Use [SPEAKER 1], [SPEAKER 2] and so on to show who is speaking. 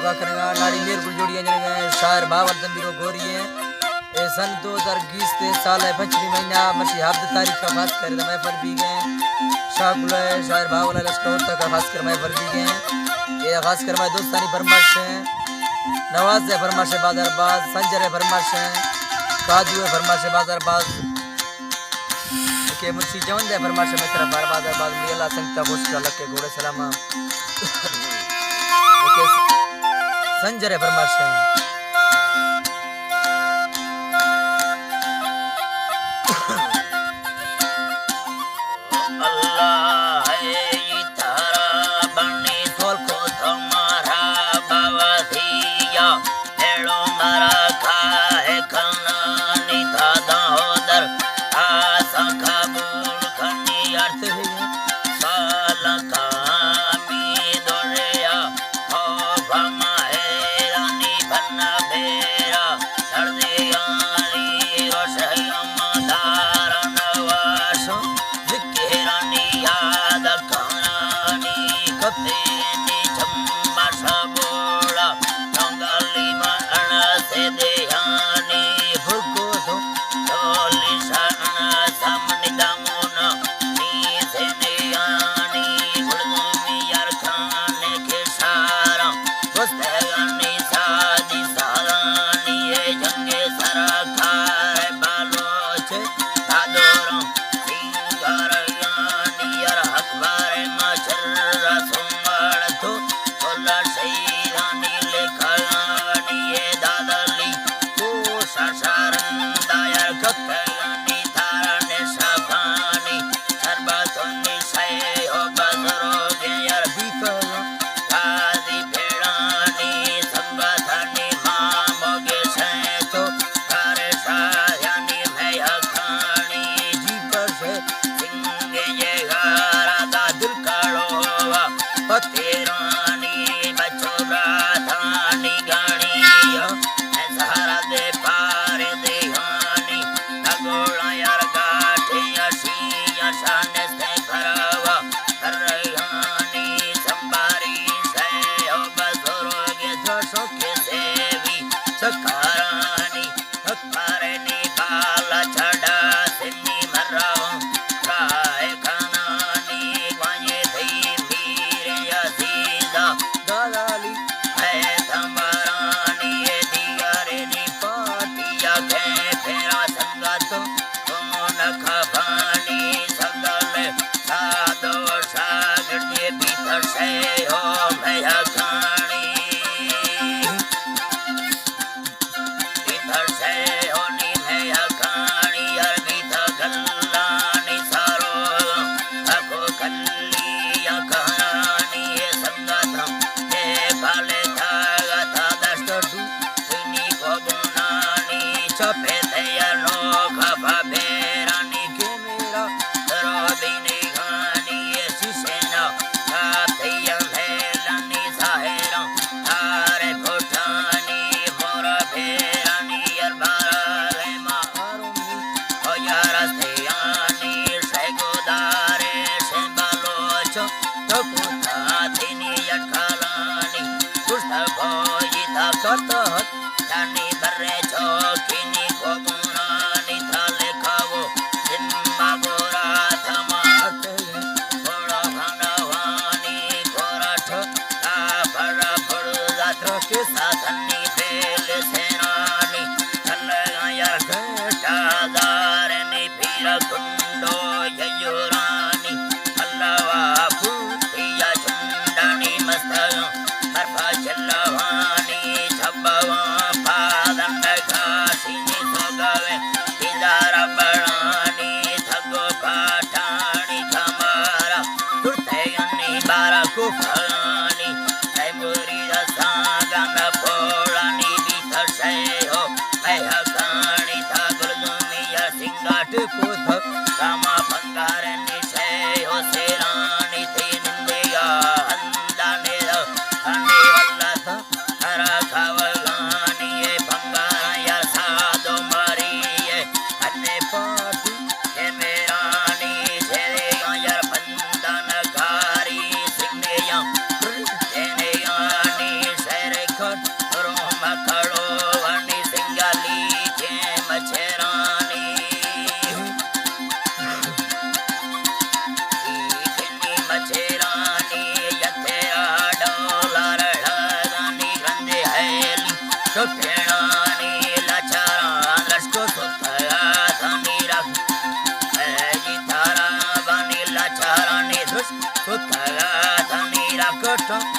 [SPEAKER 1] का करेगा नारी मेर गुल जोड़िया जने शायर बावर दंबीरो गोरिए ए सन 2020 ते साल है 25 महीना मसी हफ्ते तारीख का खास कर महफल भी गए शाहगुल शायर बावला लश्कर तक का खास कर महफल भी गए ये खास कर मैं दोस्तानी फरमाइश है नवाज है फरमाइश बाजारबाज संजर है फरमाइश है काजू है फरमाइश बाजारबाज के मुर्शी जवन है फरमाइश में तरफ बाजारबाज मेला संगता खुश का लग के घोड़े सलामा संजर है फरमाइश है
[SPEAKER 2] Ko phani, ai muri da sa gan phola Krishna.